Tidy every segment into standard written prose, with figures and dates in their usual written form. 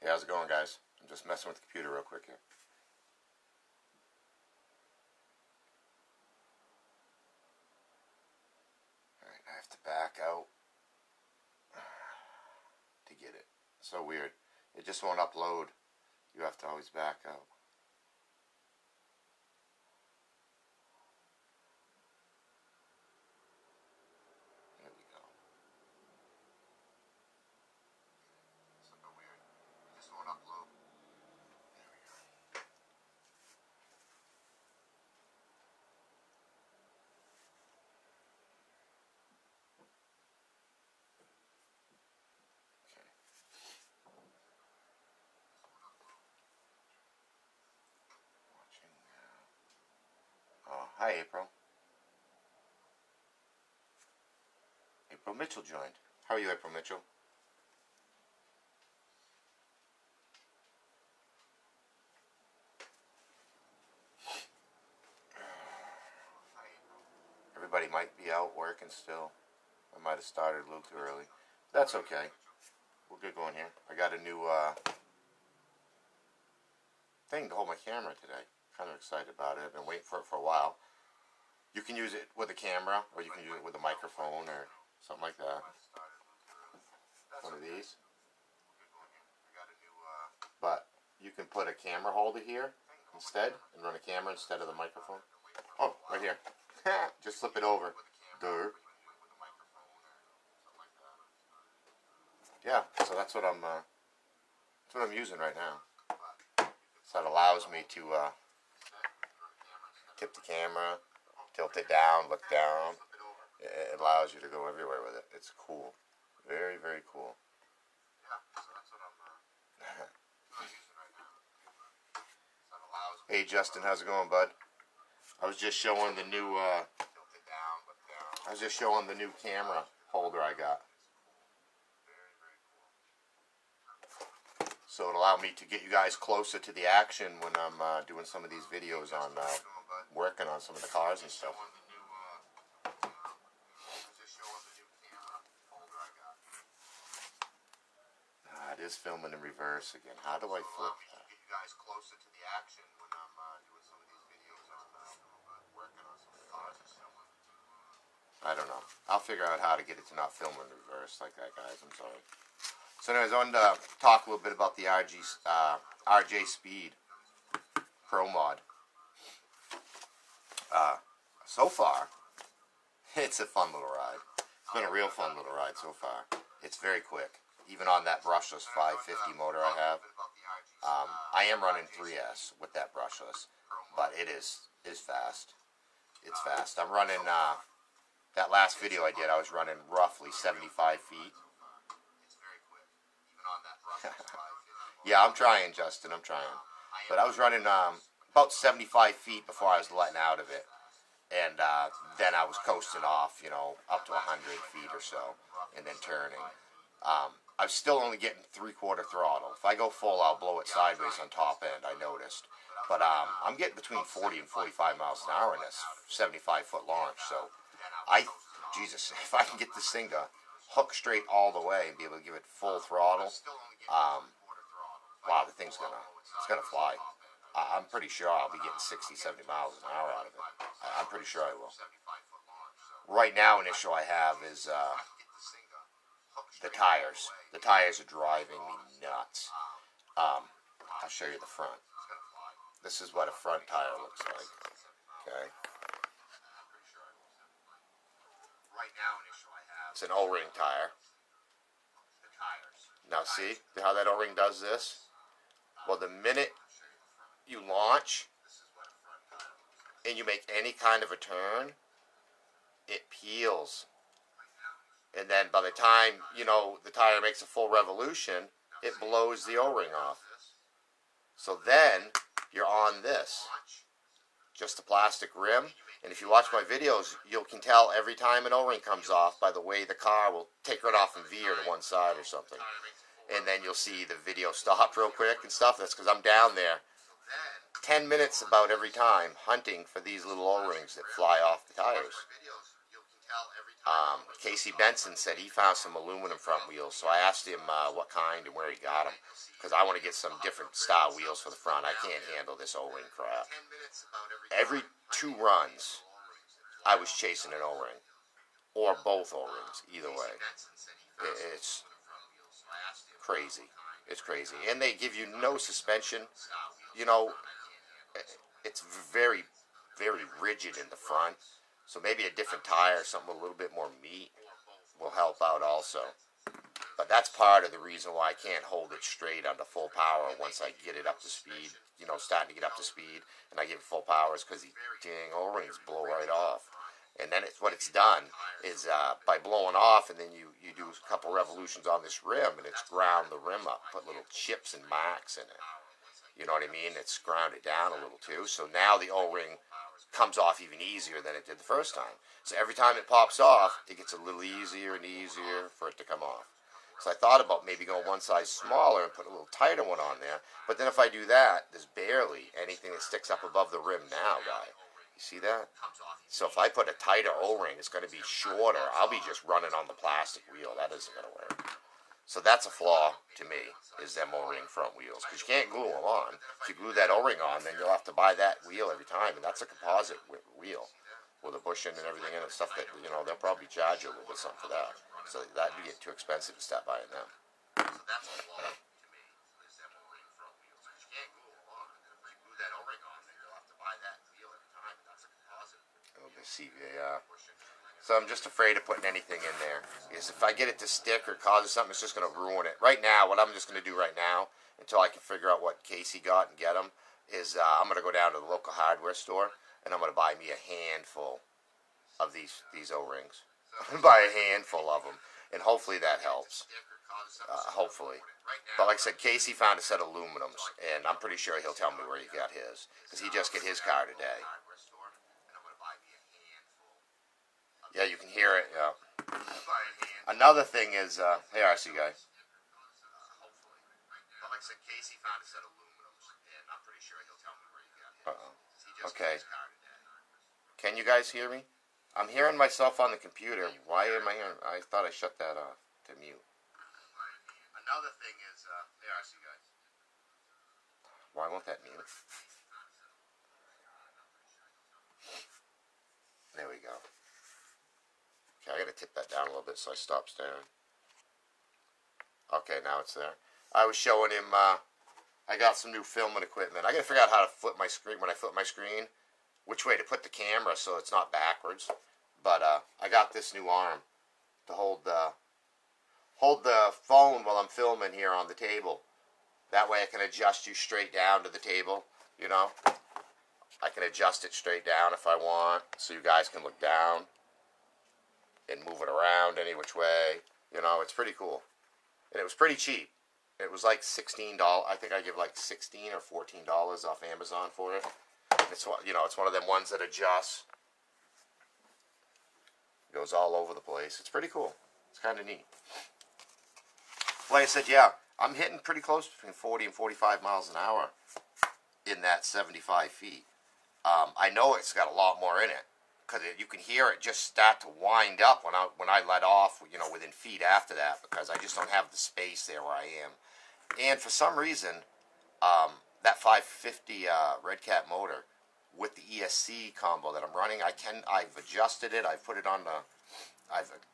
Hey, how's it going, guys? I'm just messing with the computer real quick here. Alright, I have to back out to get it. So weird. It just won't upload. You have to always back out. There we go. It's so weird. It just won't upload. There we go. Okay. Watching now. Oh, hi, April. April Mitchell joined. How are you, April Mitchell? Everybody might be out working still. I might have started a little too early. That's okay. We'll get going here. I got a new thing to hold my camera today. Kind of excited about it. I've been waiting for it for a while. You can use it with a camera, or you can use it with a microphone, or something like that. One of these. But you can put a camera holder here instead, and run a camera instead of the microphone. Oh, right here. Just flip it over. Duh. Yeah, so that's what I'm using right now. So it allows me to tip the camera, tilt it down, look down. It allows you to go everywhere with it. It's cool. Very, very cool. Hey Justin, how's it going, bud? I was just showing the new camera holder I got. So it allowed me to get you guys closer to the action when I'm doing some of these videos on working on some of the cars and stuff. It is filming in reverse again. How do I flip that? Get you guys closer to the action when I'm doing some of these videos on working on some of the cars and stuff. I don't know. I'll figure out how to get it to not film in reverse like that, guys. I'm sorry. So anyways, I wanted to talk a little bit about the RJ Speed Pro Mod. So far, it's a fun little ride. It's been a real fun little ride so far. It's very quick. Even on that brushless 550 motor I have. I am running 3S with that brushless, but it is fast. It's fast. I'm running, that last video I did, I was running roughly 75 feet. Yeah, I'm trying, Justin, I'm trying. But I was running about 75 feet before I was letting out of it. And then I was coasting off, you know, up to 100 feet or so, and then turning. I'm still only getting 3/4 throttle. If I go full, I'll blow it sideways on top end, I noticed. But I'm getting between 40 and 45 miles an hour in this 75-foot launch. So, Jesus, if I can get this thing to hook straight all the way and be able to give it full throttle, wow, the thing's gonna fly. I'm pretty sure I'll be getting 60, 70 miles an hour out of it. I'm pretty sure I will. Right now, an issue I have is the tires. The tires are driving me nuts. I'll show you the front. This is what a front tire looks like. Okay. It's an O-ring tire. Now see how that O-ring does this? Well, the minute you launch and you make any kind of a turn, it peels. And then by the time, you know, the tire makes a full revolution, it blows the O-ring off. So then you're on this. Just a plastic rim. And if you watch my videos, you can tell every time an O-ring comes off by the way the car will take it off and veer to one side or something. And then you'll see the video stop real quick and stuff. That's because I'm down there 10 minutes about every time hunting for these little O-rings that fly off the tires. Casey Benson said he found some aluminum front wheels, so I asked him what kind and where he got them, because I want to get some different style wheels for the front. I can't handle this O-ring crap. Every 2 runs, I was chasing an O-ring, or both O-rings, either way. It's crazy. It's crazy. And they give you no suspension. You know, it's very, very rigid in the front, so maybe a different tire, something with a little bit more meat, will help out also. But that's part of the reason why I can't hold it straight under full power once I get it up to speed, starting to get up to speed, and I give it full power, is because the dang O-rings blow right off. And then what it's done is by blowing off, and then you do a couple revolutions on this rim, and it's ground the rim up, put little chips and marks in it. You know what I mean? It's ground it down a little too. So now the O-ring comes off even easier than it did the first time. So every time it pops off, it gets a little easier and easier for it to come off. So I thought about maybe going one size smaller and put a little tighter one on there. But then if I do that, there's barely anything that sticks up above the rim now, guy. You see that? So if I put a tighter O-ring, it's going to be shorter. I'll be just running on the plastic wheel. That isn't going to work. So that's a flaw to me, is them O-ring front wheels. Because you can't glue them on. If you glue that O-ring on, then you'll have to buy that wheel every time. And that's a composite wheel with a bushing and everything in it. Stuff that, they'll probably charge you a little bit something for that. So that'd get too expensive to stop buying them. So that's a flaw to me, is them O-ring front wheels. Because you can't glue them on. And if you glue that O-ring on, then you'll have to buy that wheel every time. And that's a composite. Oh, the CVAR. So I'm just afraid of putting anything in there, because if I get it to stick or cause something, it's just going to ruin it. Right now, what I'm just going to do right now, until I can figure out what Casey got and get them, is I'm going to go down to the local hardware store, and I'm going to buy me a handful of these O-rings. I'm going to buy a handful of them, and hopefully that helps. Hopefully. But like I said, Casey found a set of aluminums, and I'm pretty sure he'll tell me where he got his, because he just got his car today. Yeah, you can hear it. Yeah. Another thing is, hey, RC guy. Like I said, Casey found a set of aluminums, and I'm pretty sure he'll tell me where he got his. Okay. Can you guys hear me? I'm hearing myself on the computer. Why am I hearing? I thought I shut that off to mute. Another thing is, hey, RC guys. Why won't that mute? There we go. I gotta tip that down a little bit so I stop staring. Okay, now it's there. I was showing him, I got some new filming equipment. I gotta figure out how to flip my screen, when I flip my screen, which way to put the camera so it's not backwards. But I got this new arm to hold the phone while I'm filming here on the table. That way I can adjust you straight down to the table, I can adjust it straight down if I want, so you guys can look down and move it around any which way. It's pretty cool. And it was pretty cheap. It was like $16. I think I give like $16 or $14 off Amazon for it. It's it's one of them ones that adjusts. Goes all over the place. It's pretty cool. It's kind of neat. Like I said, yeah, I'm hitting pretty close between 40 and 45 miles an hour in that 75 feet. I know it's got a lot more in it, because you can hear it just start to wind up when I let off, within feet after that, because I just don't have the space there where I am. And for some reason, that 550 Red Cat motor with the ESC combo that I'm running, I've adjusted it. I've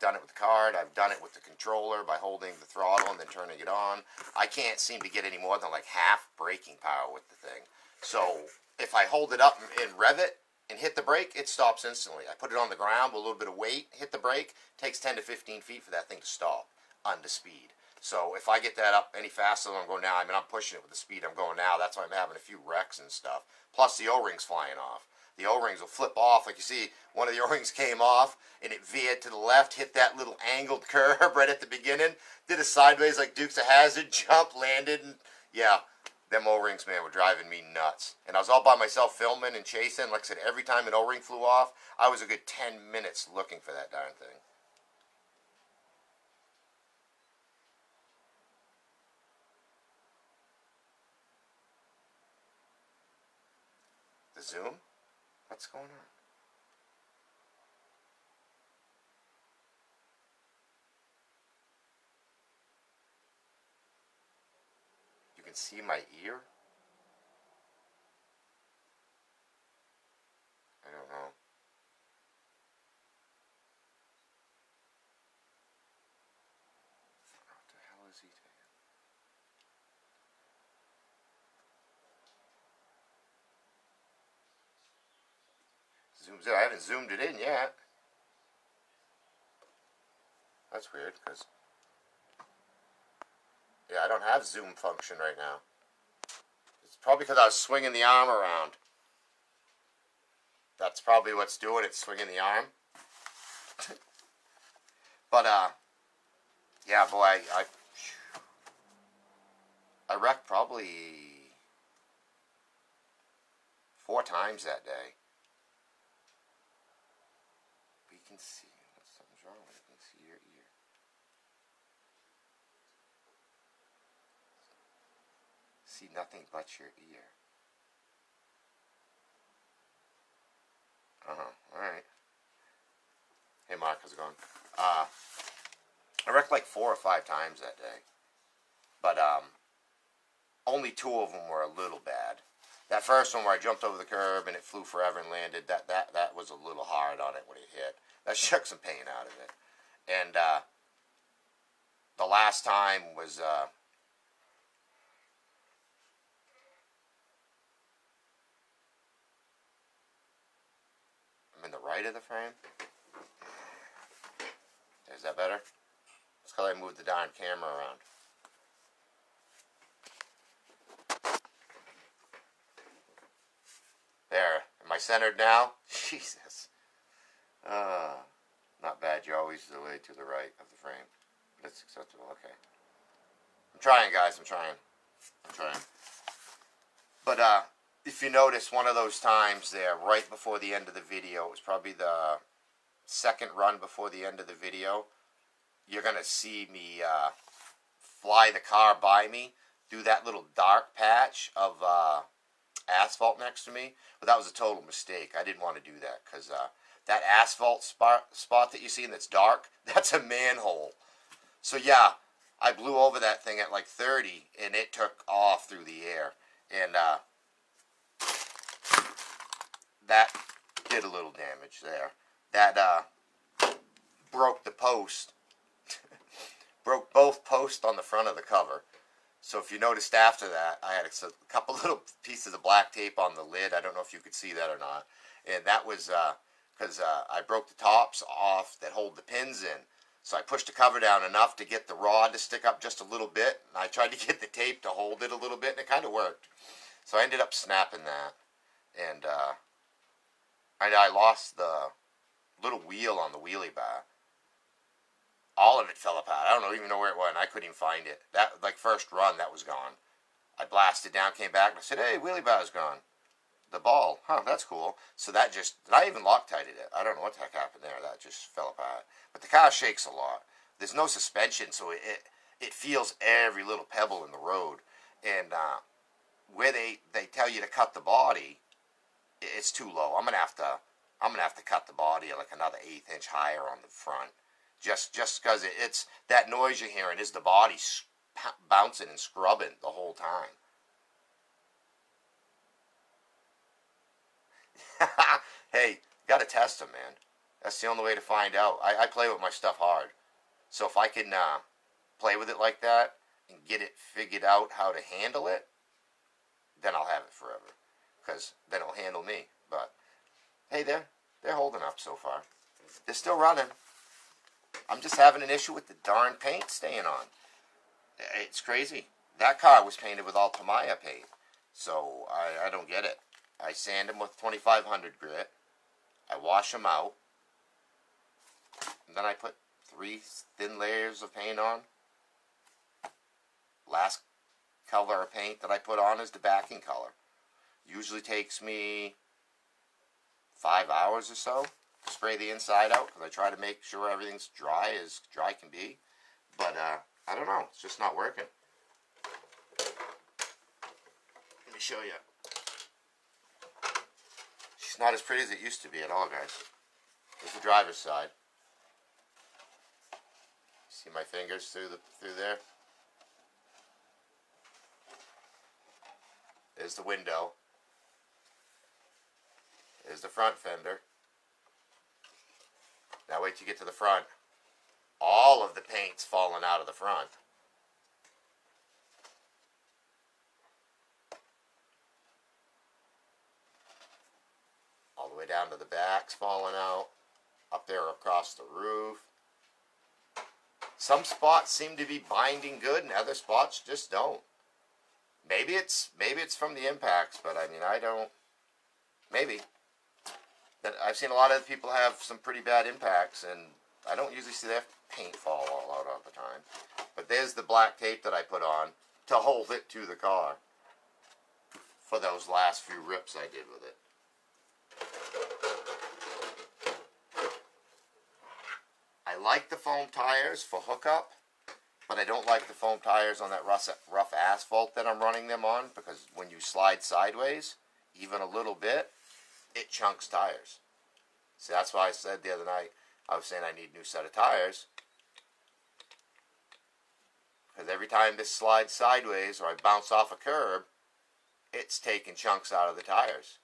done it with the card. I've done it with the controller by holding the throttle and then turning it on. I can't seem to get any more than like half braking power with the thing. So if I hold it up and rev it and hit the brake, it stops instantly. I put it on the ground with a little bit of weight, hit the brake, takes 10 to 15 feet for that thing to stop under speed. So if I get that up any faster than I'm going now, I'm pushing it with the speed I'm going now. That's why I'm having a few wrecks and stuff. Plus the O-rings flying off. The O-rings will flip off. Like you see, one of the O-rings came off, and it veered to the left, hit that little angled curve right at the beginning, did a sideways like Dukes of Hazzard, jump, landed, and yeah, them O-rings, man, were driving me nuts. And I was all by myself filming and chasing. Like I said, every time an O-ring flew off, I was a good 10 minutes looking for that darn thing. The zoom? What's going on? can see my ear. I don't know. What the hell is he doing? Zooms in. I haven't zoomed it in yet. That's weird, because yeah, I don't have zoom function right now. It's probably because I was swinging the arm around. That's probably what's doing it, swinging the arm. But yeah, boy, I wrecked probably 4 times that day. But you can see something's wrong with it. You can see your ear. See nothing but your ear. Alright. Hey Mark, how's it going? I wrecked like 4 or 5 times that day. But only 2 of them were a little bad. That first one where I jumped over the curb and it flew forever and landed, that was a little hard on it when it hit. That shook some pain out of it. And the last time was I'm in the right of the frame. Is that better? It's because I moved the darn camera around. There. Am I centered now? Jesus. Not bad. You're always the way to the right of the frame. But it's acceptable. Okay. I'm trying, guys. I'm trying. But if you notice, one of those times there, right before the end of the video, it was probably the second run before the end of the video, you're going to see me fly the car by me through that little dark patch of asphalt next to me. But that was a total mistake. I didn't want to do that because that asphalt spot that you see that's dark, that's a manhole. So yeah, I blew over that thing at like 30 and it took off through the air. And that did a little damage there. That broke the post. Broke both posts on the front of the cover. So if you noticed after that, I had a couple little pieces of black tape on the lid. I don't know if you could see that or not. And that was because I broke the tops off that hold the pins in. So I pushed the cover down enough to get the rod to stick up just a little bit. And I tried to get the tape to hold it a little bit, and it kind of worked. So I ended up snapping that. And I lost the little wheel on the wheelie bar. All of it fell apart. I don't even know where it went. I couldn't even find it. That, like, first run, that was gone. I blasted down, came back, and I said, hey, wheelie bar's gone. The ball. Huh, that's cool. So that just, I even Loctited it. I don't know what the heck happened there. That just fell apart. But the car shakes a lot. There's no suspension, so it feels every little pebble in the road. And where they tell you to cut the body, it's too low. I'm gonna have to cut the body like another 1/8 inch higher on the front. Just because it's that noise you're hearing is the body bouncing and scrubbing the whole time. Hey, gotta test them, man. That's the only way to find out. I play with my stuff hard. So if I can play with it like that and get it figured out how to handle it, then I'll have it forever. Because then it'll handle me. But, hey, they're holding up so far. They're still running. I'm just having an issue with the darn paint staying on. It's crazy. That car was painted with all Tamiya paint. So I don't get it. I sand them with 2500 grit. I wash them out. And then I put 3 thin layers of paint on. Last color of paint that I put on is the backing color. Usually takes me 5 hours or so to spray the inside out because I try to make sure everything's dry as dry can be. But I don't know. It's just not working. Let me show you. It's not as pretty as it used to be at all, guys. There's the driver's side. See my fingers through there? There's the window. There's the front fender. Now wait till you get to the front. All of the paint's fallen out of the front. All the way down to the back's fallen out. Up there across the roof. Some spots seem to be binding good and other spots just don't. Maybe it's from the impacts, but I mean, I don't. Maybe. I've seen a lot of people have some pretty bad impacts, and I don't usually see their paint fall all out all the time. But there's the black tape that I put on to hold it to the car for those last few rips I did with it. I like the foam tires for hookup, but I don't like the foam tires on that rough asphalt that I'm running them on, because when you slide sideways, even a little bit, it chunks tires. See, that's why I said the other night, I was saying I need a new set of tires, because every time this slides sideways or I bounce off a curb, it's taking chunks out of the tires.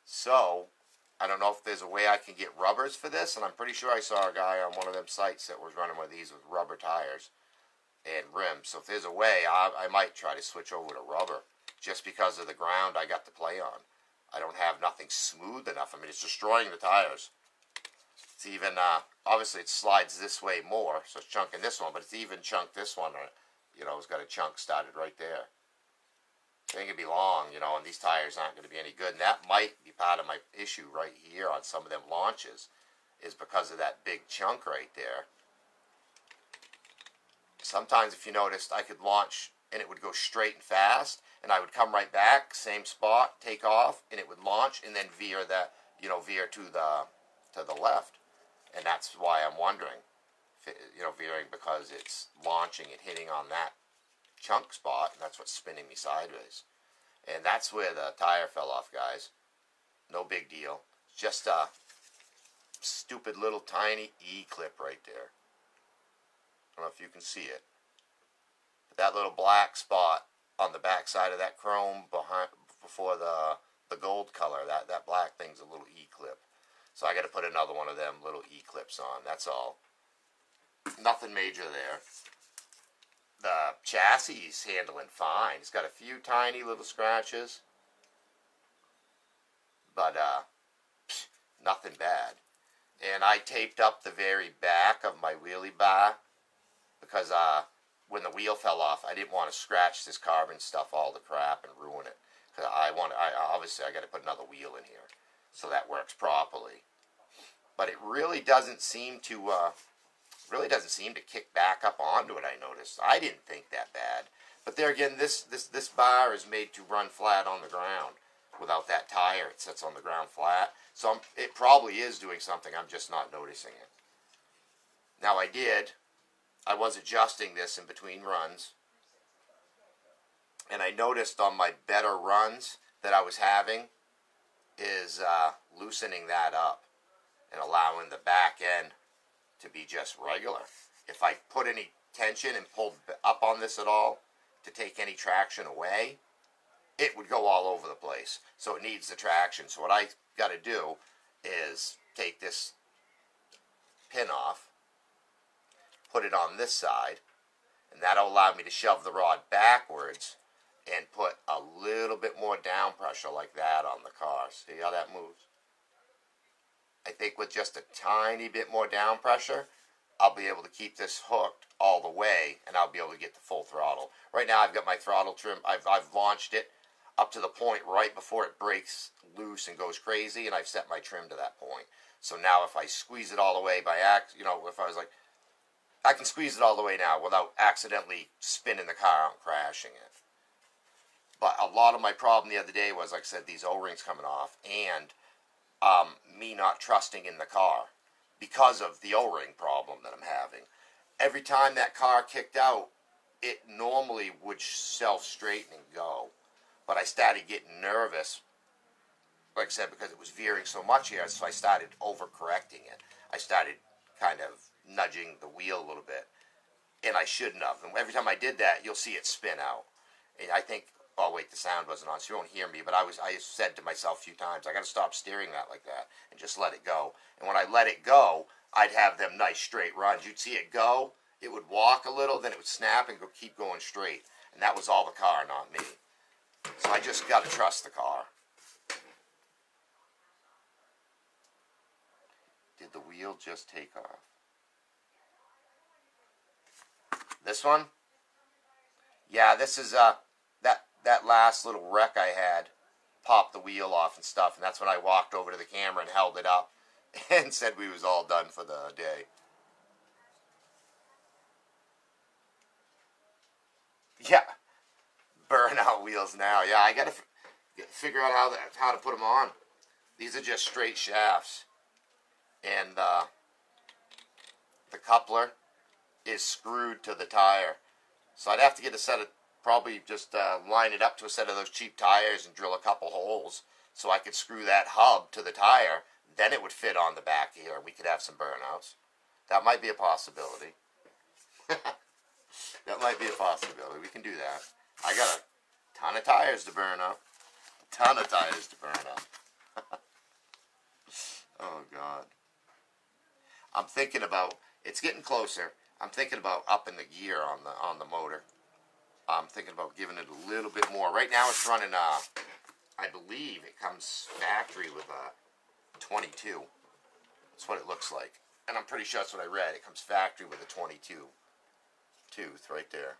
So, I don't know if there's a way I can get rubbers for this, and I'm pretty sure I saw a guy on one of them sites that was running one of these with rubber tires and rims. So if there's a way, I might try to switch over to rubber, just because of the ground I got to play on. I don't have nothing smooth enough. I mean, it's destroying the tires. It's even, obviously it slides this way more, so it's chunking this one, but it's even chunked this one. You know, it's got a chunk started right there. It ain't going to be long, you know, and these tires aren't going to be any good. And that might be part of my issue right here on some of them launches, is because of that big chunk right there. Sometimes, if you noticed, I could launch and it would go straight and fast, and I would come right back, same spot, take off, and it would launch and then veer that, you know, veer to the left. And that's why I'm wondering, you know, veering because it's launching and hitting on that chunk spot, and that's what's spinning me sideways. And that's where the tire fell off, guys. No big deal. Just a stupid little tiny E-clip right there. I don't know if you can see it. But that little black spot on the back side of that chrome before the gold color, that black thing's a little E-clip. So I got to put another one of them little E-clips on. That's all. Nothing major there. The chassis is handling fine. It's got a few tiny little scratches, but nothing bad. And I taped up the very back of my wheelie bar because when the wheel fell off, I didn't want to scratch this carbon stuff all the crap and ruin it. Cause obviously I got to put another wheel in here so that works properly. But it really doesn't seem to. Kick back up onto it, I noticed. I didn't think that bad. But there again, this bar is made to run flat on the ground. Without that tire, it sits on the ground flat. So it probably is doing something, I'm just not noticing it. Now I was adjusting this in between runs. And I noticed on my better runs that I was having is loosening that up and allowing the back end to be just regular. If I put any tension and pulled up on this at all to take any traction away, it would go all over the place. So it needs the traction. So what I got to do is take this pin off, put it on this side, and that'll allow me to shove the rod backwards and put a little bit more down pressure like that on the car. See how that moves? I think with just a tiny bit more down pressure, I'll be able to keep this hooked all the way, and I'll be able to get the full throttle. Right now, I've got my throttle trim. I've launched it up to the point right before it breaks loose and goes crazy, and I've set my trim to that point. So now, if I squeeze it all the way by you know, if I was like, I can squeeze it all the way now without accidentally spinning the car out and crashing it. But a lot of my problem the other day was, like I said, these O-rings coming off, and me not trusting in the car because of the O-ring problem that I'm having. Every time that car kicked out, it normally would self-straighten and go. But I started getting nervous, like I said, because it was veering so much here, so I started overcorrecting it. I started kind of nudging the wheel a little bit. and I shouldn't have. And every time I did that, you'll see it spin out. And I think, oh wait, the sound wasn't on, so you won't hear me. But I said to myself a few times, I got to stop steering that like that and just let it go. And when I let it go, I'd have them nice straight runs. You'd see it go, it would walk a little, then it would snap and keep going straight. And that was all the car, not me. So I just got to trust the car. Did the wheel just take off? This one? Yeah, this is that last little wreck I had popped the wheel off and stuff, and that's when I walked over to the camera and held it up and said we was all done for the day. Yeah, burnout wheels now. Yeah, I gotta figure out how to put them on. These are just straight shafts, and the coupler is screwed to the tire. So I'd have to get a set of, probably just line it up to a set of those cheap tires and drill a couple holes so I could screw that hub to the tire. Then it would fit on the back here. We could have some burnouts. That might be a possibility. That might be a possibility. We can do that. I got a ton of tires to burn up. A ton of tires to burn up. Oh, God. I'm thinking about, it's getting closer. I'm thinking about upping the gear on the motor. I'm thinking about giving it a little bit more. Right now it's running, I believe it comes factory with a 22. That's what it looks like. And I'm pretty sure that's what I read. It comes factory with a 22 tooth right there.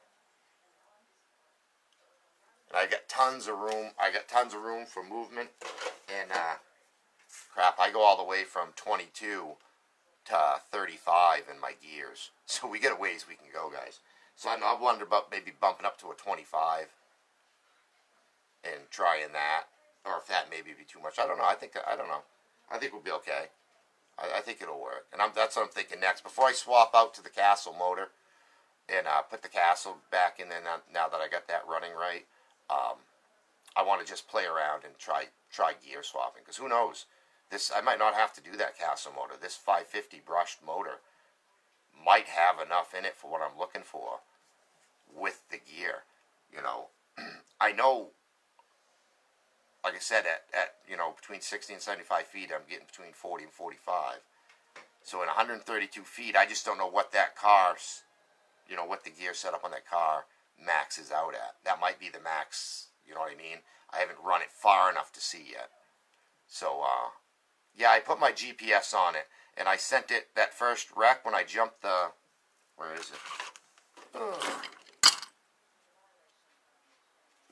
And I got tons of room. I got tons of room for movement. And, crap, I go all the way from 22 to 35 in my gears. So we got a ways we can go, guys. So I wonder about maybe bumping up to a 25 and trying that, or if that maybe be too much. I don't know. I don't know. I think we'll be okay. I think it'll work, and that's what I'm thinking next. Before I swap out to the Castle motor and put the Castle back in there, now that I got that running right, I want to just play around and try gear swapping, because who knows? I might not have to do that Castle motor. This 550 brushed motor might have enough in it for what I'm looking for with the gear. You know, I know, like I said, at between 60 and 75 feet, I'm getting between 40 and 45. So in 132 feet, I just don't know what that car's, what the gear setup on that car maxes out at. That might be the max, you know what I mean? I haven't run it far enough to see yet. So, yeah, I put my GPS on it, and I sent it that first wreck when I jumped the, where is it?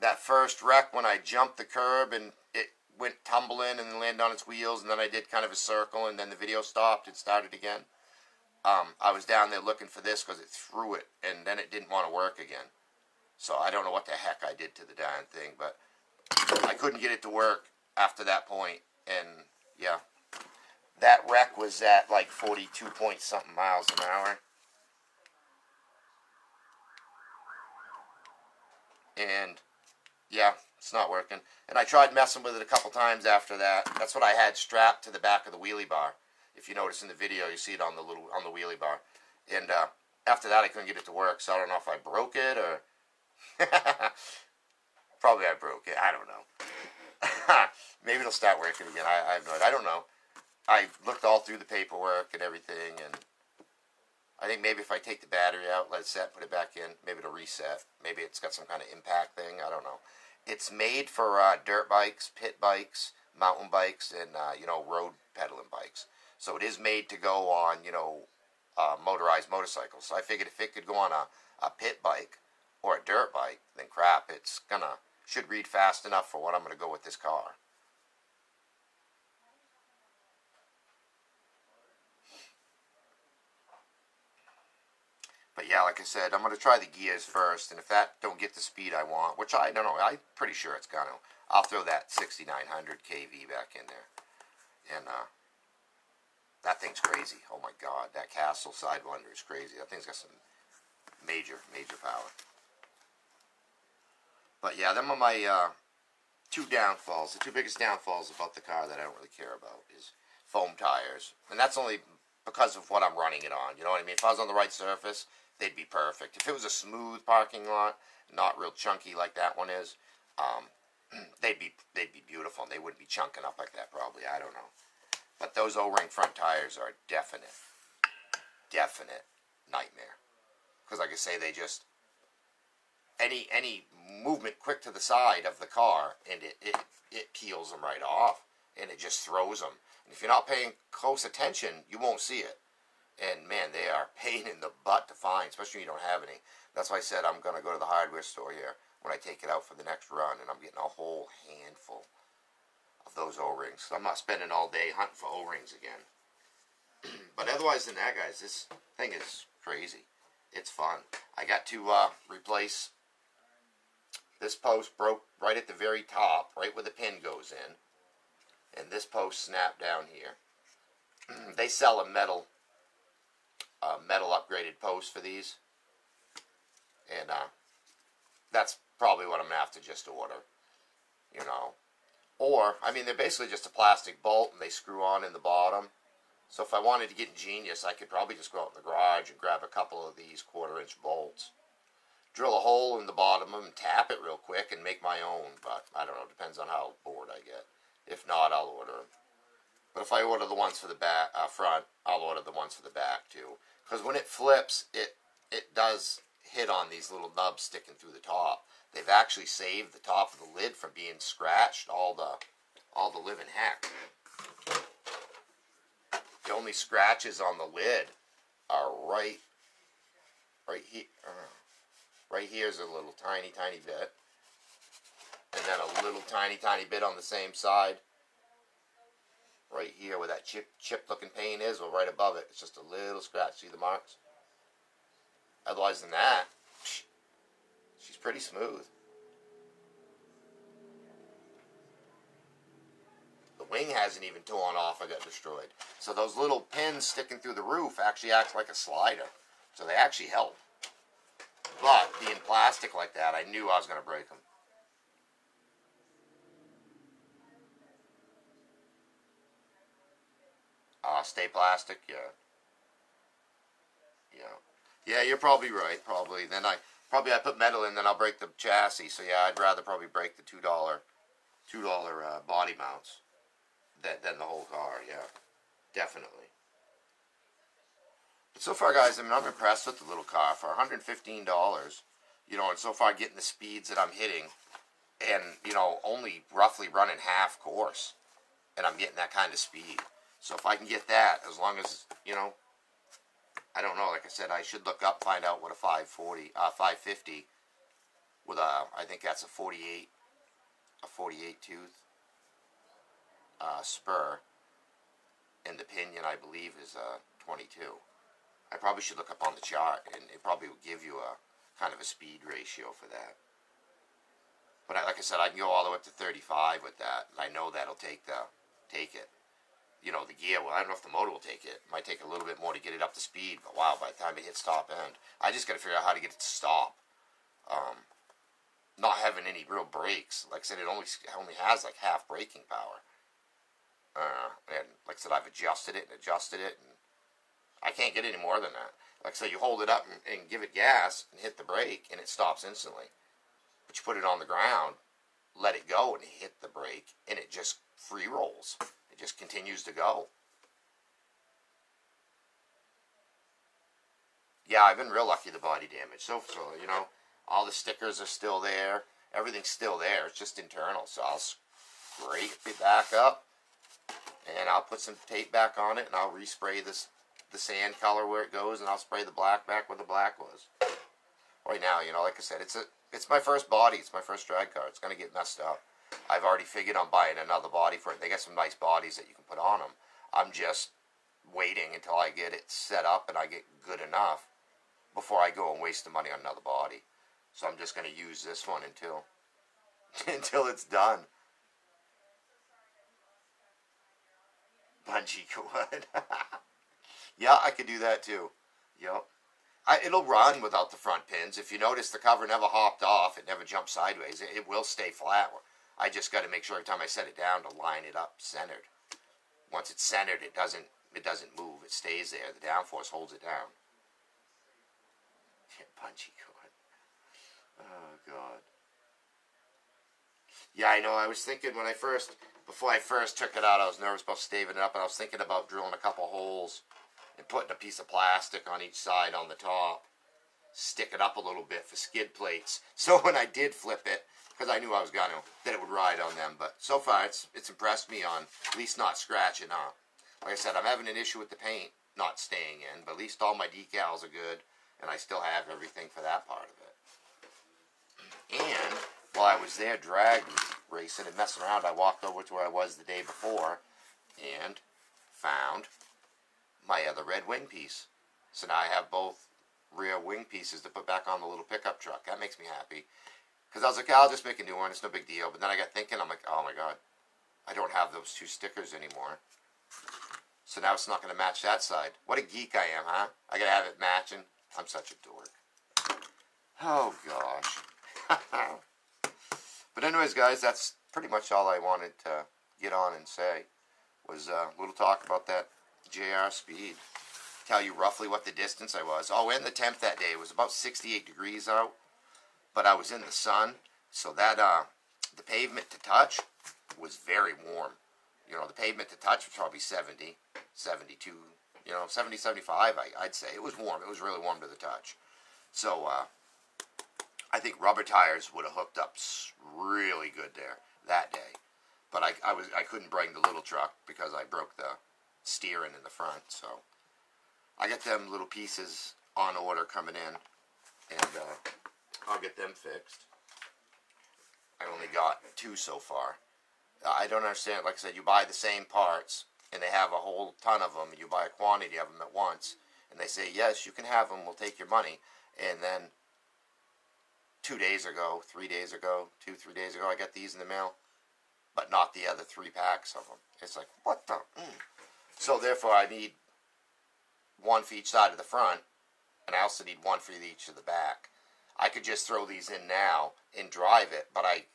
That first wreck when I jumped the curb and it went tumbling and landed on its wheels, and then I did kind of a circle, and then the video stopped and started again. I was down there looking for this because it threw it, and then it didn't want to work again. So I don't know what the heck I did to the darn thing, but I couldn't get it to work after that point, and yeah. That wreck was at like 42 point something miles an hour. And yeah, it's not working. And I tried messing with it a couple times after that. That's what I had strapped to the back of the wheelie bar. If you notice in the video, you see it on the wheelie bar. And after that, I couldn't get it to work. So I don't know if I broke it or probably I broke it. I don't know. Maybe it'll start working again. I have no idea. I don't know. I looked all through the paperwork and everything, and I think maybe if I take the battery out, let it set, put it back in, maybe it'll reset. Maybe it's got some kind of impact thing. I don't know. It's made for dirt bikes, pit bikes, mountain bikes, and road pedaling bikes. So it is made to go on motorized motorcycles. So I figured if it could go on a pit bike or a dirt bike, then crap, should read fast enough for what I'm gonna go with this car. But yeah, like I said, I'm going to try the gears first, and if that don't get the speed I want, which I don't know, I'm pretty sure it's going to, I'll throw that 6900 kV back in there. And that thing's crazy. Oh my God, that Castle Sidewinder is crazy. That thing's got some major, major power. But yeah, them are my two downfalls. The two biggest downfalls about the car that I don't really care about is foam tires. And that's only because of what I'm running it on. You know what I mean? If I was on the right surface, they'd be perfect. If it was a smooth parking lot, not real chunky like that one is, they'd be beautiful, and they wouldn't be chunking up like that probably. I don't know. But those O-ring front tires are definite nightmare. Because like I say, they just, any movement quick to the side of the car, and it peels them right off, and it just throws them. And if you're not paying close attention, you won't see it. And man, they are a pain in the butt to find, especially when you don't have any. That's why I said I'm going to go to the hardware store here when I take it out for the next run, and I'm getting a whole handful of those O-rings. So I'm not spending all day hunting for O-rings again. But otherwise than that, guys, this thing is crazy. It's fun. I got to replace this post. Broke right at the very top, right where the pin goes in, and this post snapped down here. They sell a metal upgraded post for these, and that's probably what I'm gonna have to just order, you know. Or I mean, they're basically just a plastic bolt, and they screw on in the bottom. So if I wanted to get ingenious, I could probably just go out in the garage and grab a couple of these 1/4-inch bolts, drill a hole in the bottom of them, and tap it real quick, and make my own. But I don't know, depends on how bored I get. If not, I'll order them. But if I order the ones for the back, front, I'll order the ones for the back too. Because when it flips, it does hit on these little nubs sticking through the top. They've actually saved the top of the lid from being scratched all the living heck. The only scratches on the lid are right here. Right here is a little tiny bit, and then a little tiny bit on the same side. Right here where that chip looking paint is, or right above it, it's just a little scratch. See the marks? Otherwise than that, she's pretty smooth. The wing hasn't even torn off or got destroyed. So those little pins sticking through the roof actually act like a slider. So they actually help. But being plastic like that, I knew I was going to break them. Stay plastic, yeah. Yeah, you're probably right. Probably. Then I put metal in, then I'll break the chassis. So yeah, I'd rather probably break the $2 body mounts than the whole car. Yeah, definitely. But so far, guys, I mean, I'm impressed with the little car for $115. You know, and so far getting the speeds that I'm hitting, and you know, only roughly running half course, and I'm getting that kind of speed. So if I can get that, as long as, you know, I don't know, like I said, I should look up, find out what a 550 with a, I think that's a 48 tooth spur, and the pinion, I believe, is 22. I probably should look up on the chart, and it probably will give you a kind of a speed ratio for that. But like I said, I can go all the way up to 35 with that, and I know that'll take it. You know, the gear, well, I don't know if the motor will take it. It might take a little bit more to get it up to speed, but wow, by the time it hits top end, I just got to figure out how to get it to stop. Not having any real brakes. Like I said, it only has like half braking power. And like I said, I've adjusted it, and I can't get any more than that. Like I said, you hold it up and give it gas and hit the brake, and it stops instantly. But you put it on the ground, let it go, and hit the brake, and it just free rolls. It just continues to go. Yeah, I've been real lucky with the body damage. So, you know, all the stickers are still there. Everything's still there. It's just internal. So I'll scrape it back up, and I'll put some tape back on it, and I'll respray the sand color where it goes, and I'll spray the black back where the black was. Right now, you know, like I said, it's my first body. It's my first drag car. It's going to get messed up. I've already figured on buying another body for it. They got some nice bodies that you can put on them. I'm just waiting until I get it set up and I get good enough before I go and waste the money on another body. So I'm just going to use this one until it's done. Bungee cord. Yeah, I could do that too. Yep. It'll run without the front pins. If you notice, the cover never hopped off. It never jumped sideways. It will stay flat. I just got to make sure every time I set it down to line it up centered. Once it's centered, it doesn't move. It stays there. The downforce holds it down. Bungee cord. Oh, God. Yeah, I know. I was thinking before I first took it out, I was nervous about staving it up, and I was thinking about drilling a couple holes and putting a piece of plastic on each side on the top. Stick it up a little bit for skid plates. So when I did flip it, because I knew I was going to, that it would ride on them. But so far, it's impressed me on at least not scratching up. Like I said, I'm having an issue with the paint not staying in, but at least all my decals are good, and I still have everything for that part of it. And while I was there drag racing and messing around, I walked over to where I was the day before and found my other red wing piece. So now I have both rear wing pieces to put back on the little pickup truck. That makes me happy. Because I was like, I'll just make a new one. It's no big deal. But then I got thinking, I'm like, oh my God, I don't have those two stickers anymore. So now it's not going to match that side. What a geek I am, huh? I got to have it matching. I'm such a dork. Oh, gosh. But anyways, guys, that's pretty much all I wanted to get on and say. Was a little talk about that JR Speed. Tell you roughly what the distance I was. Oh, and the temp that day. It was about 68 degrees out. But I was in the sun. So that, the pavement to touch was very warm. You know, the pavement to touch was probably 70, 72, 70, 75, I'd say. It was warm. It was really warm to the touch. So, I think rubber tires would have hooked up really good there that day. But I couldn't bring the little truck because I broke the steering in the front. So, I got them little pieces on order coming in. And, I'll get them fixed. I only got 2 so far. I don't understand. Like I said, you buy the same parts, and they have a whole ton of them, and you buy a quantity of them at once, and they say, yes, you can have them, we'll take your money. And then 2 days ago, 3 days ago, 2-3 days ago, I got these in the mail, but not the other 3 packs of them. It's like, what the? So therefore, I need 1 for each side of the front, and I also need 1 for each of the back. I could just throw these in now and drive it, but I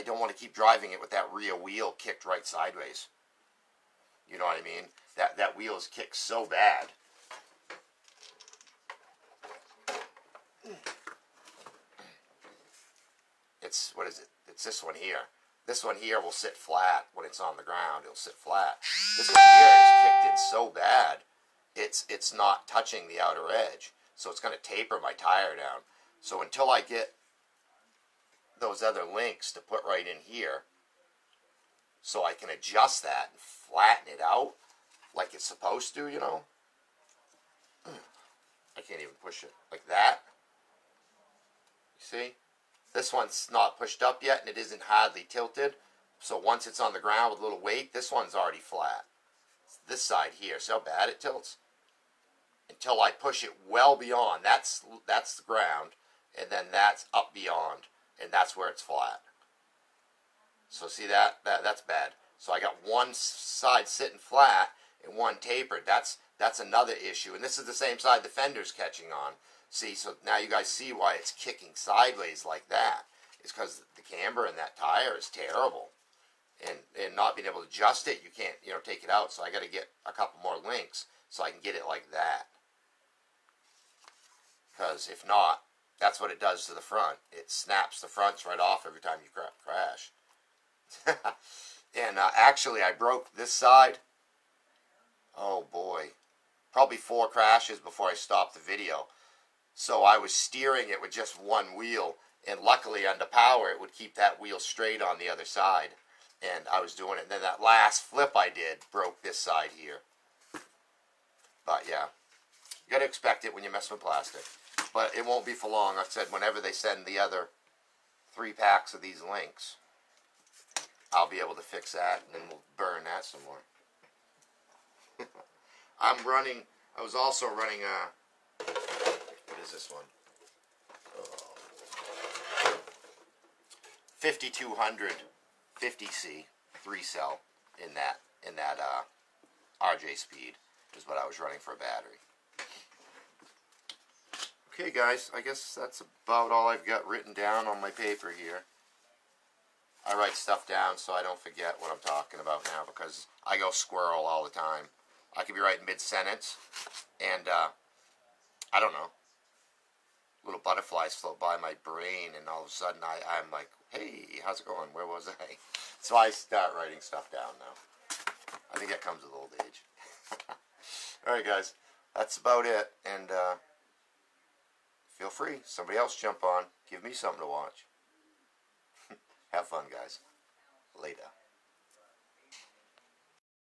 don't want to keep driving it with that rear wheel kicked right sideways. You know what I mean? That wheel is kicked so bad. What is it? It's this one here. This one here will sit flat when it's on the ground. It'll sit flat. This one here is kicked in so bad, it's not touching the outer edge. So it's going to taper my tire down. So until I get those other links to put right in here, so I can adjust that and flatten it out like it's supposed to, you know. I can't even push it like that. You see? This one's not pushed up yet, and it isn't hardly tilted. So once it's on the ground with a little weight, this one's already flat. This side here, see how bad it tilts? Until I push it well beyond. That's the ground, and then that's up beyond, and that's where it's flat. So see that's bad. So I got one side sitting flat and one tapered. That's another issue, and this is the same side the fender's catching on. See, so now you guys see why it's kicking sideways like that. It's because the camber in that tire is terrible, and not being able to adjust it, you can't take it out. So I got to get a couple more links so I can get it like that. Because if not, that's what it does to the front. It snaps the fronts right off every time you crash. And actually, I broke this side. Oh boy. Probably 4 crashes before I stopped the video. So I was steering it with just one wheel. And luckily, under power, it would keep that wheel straight on the other side. And I was doing it. And then that last flip I did broke this side here. But yeah, you got to expect it when you mess with plastic. But it won't be for long. Like I said, whenever they send the other 3 packs of these links, I'll be able to fix that, and then we'll burn that some more. I was also running what is this one? 5200 50C 3-cell in that RJ Speed is what I was running for a battery. Okay, guys, I guess that's about all I've got written down on my paper here. I write stuff down so I don't forget what I'm talking about now, because I go squirrel all the time. I could be writing mid-sentence, and I don't know. little butterflies float by my brain, and all of a sudden I'm like, hey, how's it going? Where was I? So I start writing stuff down now. I think that comes with old age. Alright guys, that's about it, and feel free, somebody else jump on, give me something to watch. Have fun guys. Later.